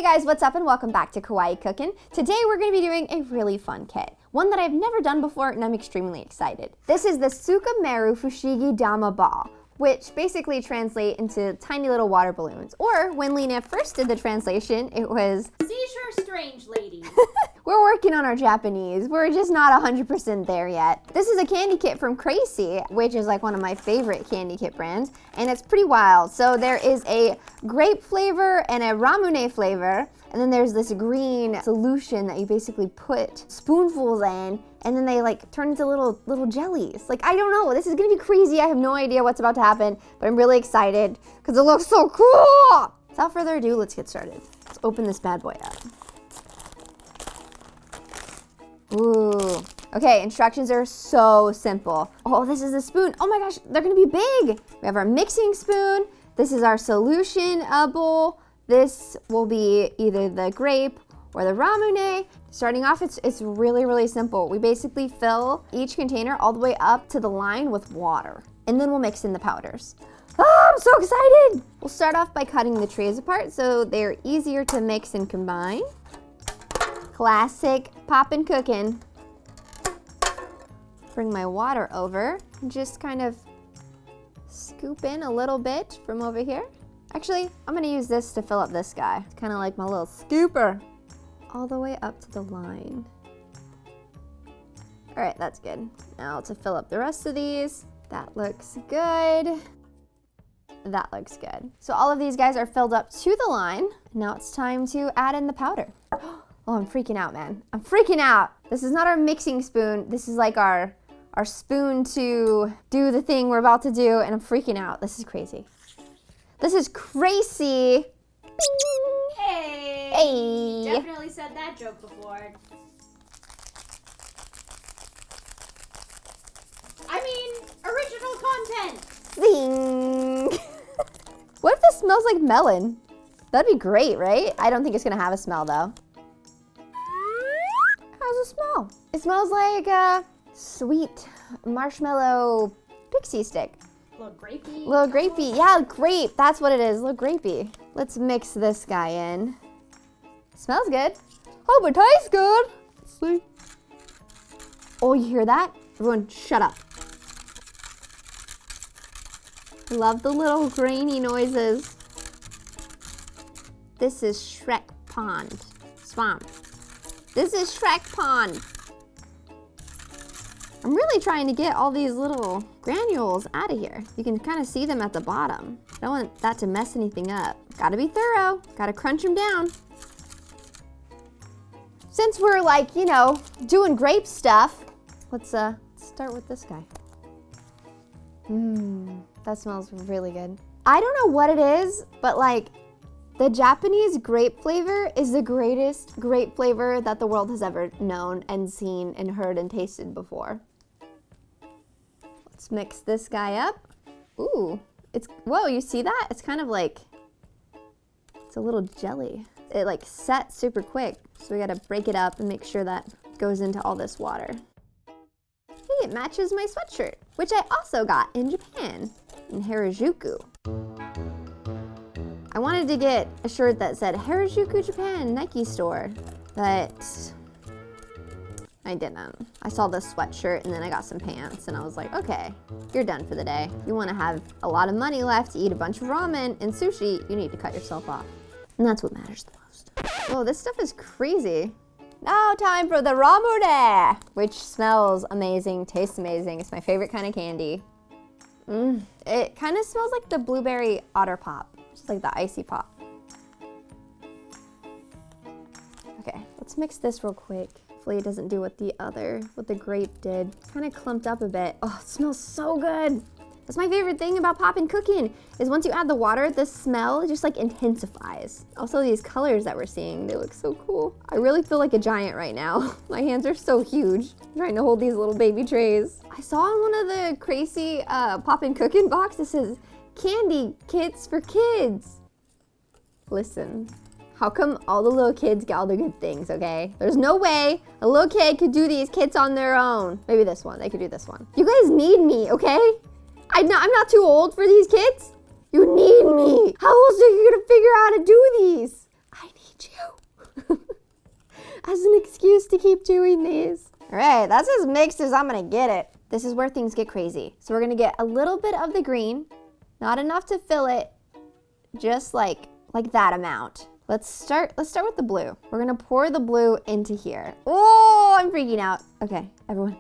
guys, what's up and welcome back to Kawaii Cookin. Today we're going to be doing a really fun kit. One that I've never done before and I'm extremely excited. This is the Tuskameru Fushigi Dama ball, which basically translate into tiny little water balloons. Or when Lena first did the translation, it was Seashore Strange Lady. We're working on our Japanese. We're just not 100% there yet. This is a candy kit from Kawaii, which is like one of my favorite candy kit brands, and it's pretty wild. So there is a grape flavor and a ramune flavor, and then there's this green solution that you basically put spoonfuls in, and then they like turn into little jellies. Like, I don't know, this is gonna be crazy. I have no idea what's about to happen, but I'm really excited because it looks so cool. Without further ado, let's get started. Let's open this bad boy up. Ooh. Okay, instructions are so simple. Oh, this is a spoon. Oh my gosh, they're gonna be big. We have our mixing spoon. This is our solution bowl. This will be either the grape or the ramune. Starting off, it's really, really simple. We basically fill each container all the way up to the line with water, and then we'll mix in the powders. Oh, I'm so excited! We'll start off by cutting the trays apart so they're easier to mix and combine. Classic poppin' cookin'. Bring my water over and just kind of scoop in a little bit from over here. Actually, I'm gonna use this to fill up this guy. It's kind of like my little scooper. All the way up to the line. All right, that's good. Now to fill up the rest of these. That looks good. That looks good. So all of these guys are filled up to the line. Now it's time to add in the powder. Oh, I'm freaking out, man. I'm freaking out. This is not our mixing spoon. This is like our spoon to do the thing we're about to do, and I'm freaking out. This is crazy. This is crazy. Bing. Hey. Hey. Definitely said that joke before. I mean, original content. Zing. What if this smells like melon? That'd be great, right? I don't think it's gonna have a smell though. How's it smell? It smells like a sweet marshmallow pixie stick. A little grapey. Little grapey, yeah, grape. That's what it is, little grapey. Let's mix this guy in. Smells good. Oh, but tastes good. Let's see. Oh, you hear that? Everyone, shut up. Love the little grainy noises. This is Shrek Pond. Swamp. This is Shrek Pond. I'm really trying to get all these little granules out of here. You can kind of see them at the bottom. I don't want that to mess anything up. Gotta be thorough. Gotta crunch them down. Since we're like, you know, doing grape stuff, let's start with this guy. That smells really good. I don't know what it is, but like the Japanese grape flavor is the greatest grape flavor that the world has ever known and seen and heard and tasted before. Let's mix this guy up. Ooh, whoa, you see that? It's kind of like, it's a little jelly. It like sets super quick, so we gotta break it up and make sure that goes into all this water. Hey, it matches my sweatshirt, which I also got in Japan, in Harajuku. I wanted to get a shirt that said Harajuku, Japan, Nike store, but I didn't. I saw this sweatshirt and then I got some pants and I was like, okay, you're done for the day. You wanna have a lot of money left to eat a bunch of ramen and sushi, you need to cut yourself off. And that's what matters the most. Oh, this stuff is crazy. Now time for the ramune, which smells amazing, tastes amazing. It's my favorite kind of candy. It kind of smells like the blueberry otter pop, just like the icy pop. Okay, let's mix this real quick. Hopefully it doesn't do what the grape did. Kind of clumped up a bit. Oh, it smells so good. That's my favorite thing about poppin' cookin' is once you add the water, the smell just like intensifies. Also these colors that we're seeing, they look so cool. I really feel like a giant right now. My hands are so huge. I'm trying to hold these little baby trays. I saw on one of the crazy poppin' cookin' box, it says candy kits for kids. Listen, how come all the little kids get all the good things, okay? There's no way a little kid could do these kits on their own. Maybe this one, they could do this one. You guys need me, okay? I'm not too old for these kits. You need me. How else are you gonna figure out how to do these? I need you. as an excuse to keep doing these. All right, that's as mixed as I'm gonna get it. This is where things get crazy. So we're gonna get a little bit of the green, not enough to fill it, just like that amount. Let's start with the blue. We're gonna pour the blue into here. Oh, I'm freaking out. Okay, everyone.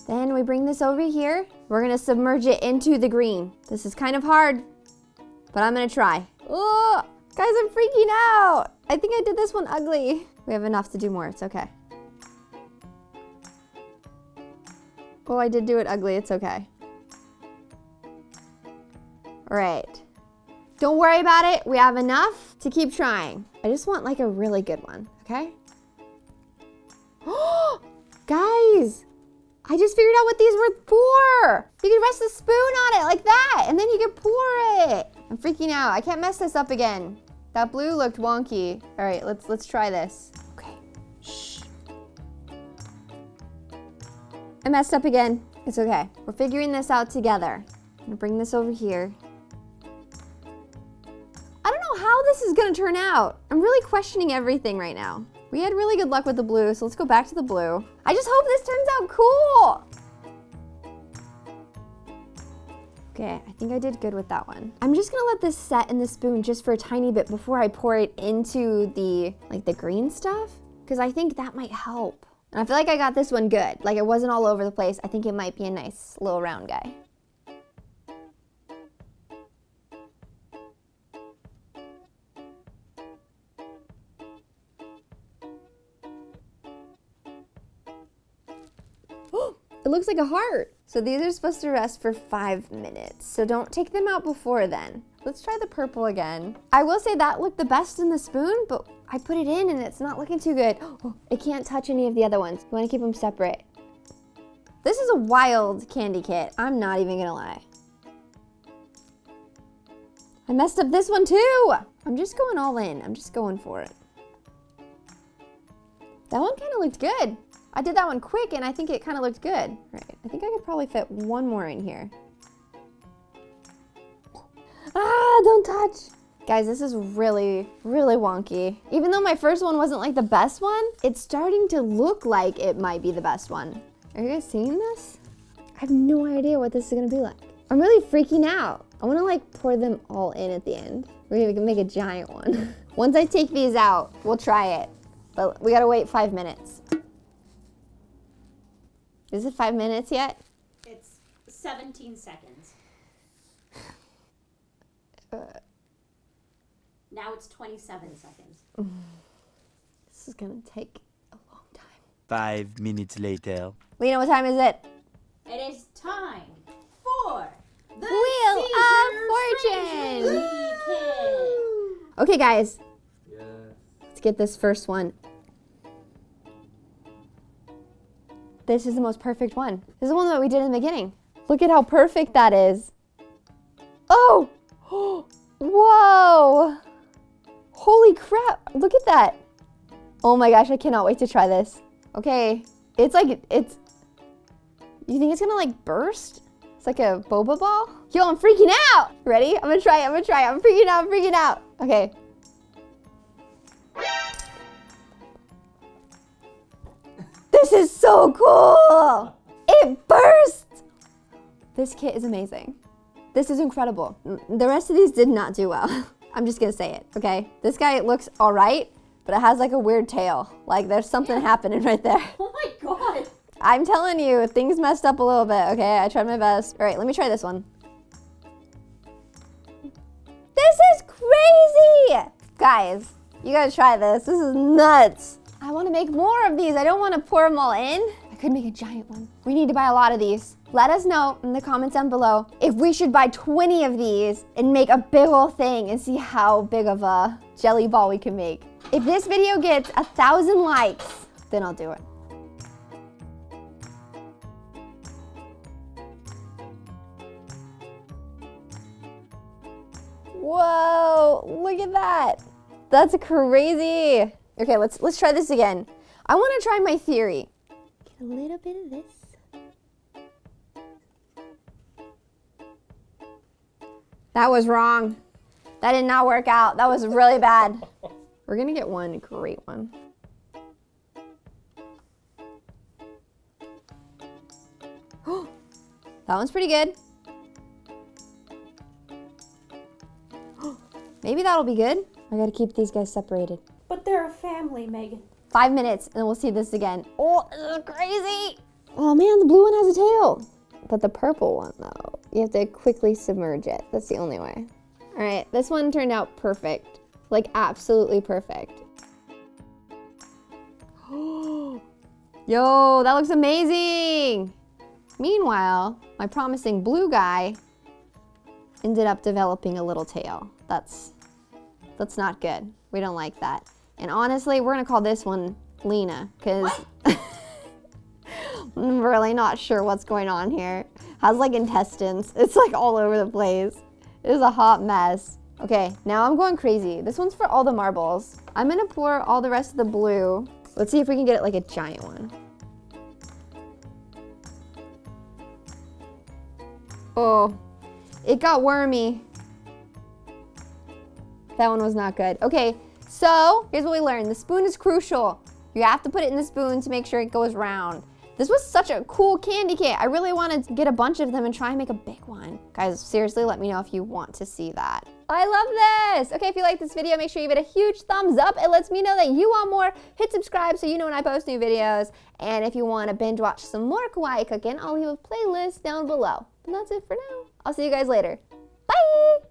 Then we bring this over here. We're gonna submerge it into the green. This is kind of hard, but I'm gonna try. Oh, guys, I'm freaking out. I think I did this one ugly. We have enough to do more, it's okay. Oh, I did do it ugly, it's okay. All right, don't worry about it. We have enough to keep trying. I just want like a really good one, okay? Oh, guys, I just figured out what these were for. You can rest the spoon on it like that, and then you can pour it. I'm freaking out. I can't mess this up again. That blue looked wonky. All right, let's try this. Okay, shh. I messed up again. It's okay. We're figuring this out together. I'm gonna bring this over here. I don't know how this is gonna turn out. I'm really questioning everything right now. We had really good luck with the blue, so let's go back to the blue. I just hope this turns out cool. Okay, I think I did good with that one. I'm just gonna let this set in the spoon just for a tiny bit before I pour it into the green stuff, because I think that might help. And I feel like I got this one good. Like it wasn't all over the place. I think it might be a nice little round guy. It looks like a heart. So these are supposed to rest for 5 minutes. So don't take them out before then. Let's try the purple again. I will say that looked the best in the spoon, but I put it in and it's not looking too good. Oh, it can't touch any of the other ones. You wanna keep them separate. This is a wild candy kit. I'm not even gonna lie. I messed up this one too. I'm just going all in. I'm just going for it. That one kind of looked good. I did that one quick and I think it kind of looked good. Right, I think I could probably fit one more in here. Ah, don't touch. Guys, this is really, really wonky. Even though my first one wasn't like the best one, it's starting to look like it might be the best one. Are you guys seeing this? I have no idea what this is gonna be like. I'm really freaking out. I wanna like pour them all in at the end. We're gonna make a giant one. Once I take these out, we'll try it. But we gotta wait 5 minutes. Is it 5 minutes yet? It's 17 seconds. Now it's 27 seconds. This is gonna take a long time. 5 minutes later. Lena, what time is it? It is time for the Wheel of Fortune! Okay, guys. Yeah. Let's get this first one. This is the most perfect one. This is the one that we did in the beginning. Look at how perfect that is. Oh! Whoa! Holy crap, look at that. Oh my gosh, I cannot wait to try this. Okay, it's like, you think it's gonna like burst? It's like a boba ball? Yo, I'm freaking out! Ready? I'm gonna try it, I'm freaking out. Okay. This is so cool! It burst! This kit is amazing. This is incredible. The rest of these did not do well. I'm just gonna say it, okay? This guy looks all right, but it has like a weird tail. Like there's something happening right there. Oh my god! I'm telling you, things messed up a little bit, okay? I tried my best. All right, let me try this one. This is crazy! Guys, you gotta try this. This is nuts. I wanna make more of these. I don't wanna pour them all in. I could make a giant one. We need to buy a lot of these. Let us know in the comments down below if we should buy 20 of these and make a big old thing and see how big of a jelly ball we can make. If this video gets 1,000 likes, then I'll do it. Whoa, look at that. That's crazy. Okay, let's try this again. I want to try my theory. Get a little bit of this. That was wrong. That did not work out. That was really bad. We're gonna get one great one. That one's pretty good. Maybe that'll be good. I gotta keep these guys separated. But they're a family, Megan. 5 minutes and then we'll see this again. Oh, this is crazy. Oh man, the blue one has a tail. But the purple one though, you have to quickly submerge it. That's the only way. All right, this one turned out perfect. Like absolutely perfect. Yo, that looks amazing. Meanwhile, my promising blue guy ended up developing a little tail. That's not good. We don't like that. And honestly, we're gonna call this one Lena, because I'm really not sure what's going on here. Has like intestines. It's like all over the place. It is a hot mess. Okay, now I'm going crazy. This one's for all the marbles. I'm gonna pour all the rest of the blue. Let's see if we can get it like a giant one. Oh, it got wormy. That one was not good. Okay, so here's what we learned. The spoon is crucial. You have to put it in the spoon to make sure it goes round. This was such a cool candy kit. I really wanted to get a bunch of them and try and make a big one. Guys, seriously, let me know if you want to see that. I love this. Okay, if you like this video, make sure you give it a huge thumbs up. It lets me know that you want more. Hit subscribe so you know when I post new videos. And if you want to binge watch some more kawaii cooking, I'll leave a playlist down below. And that's it for now. I'll see you guys later. Bye!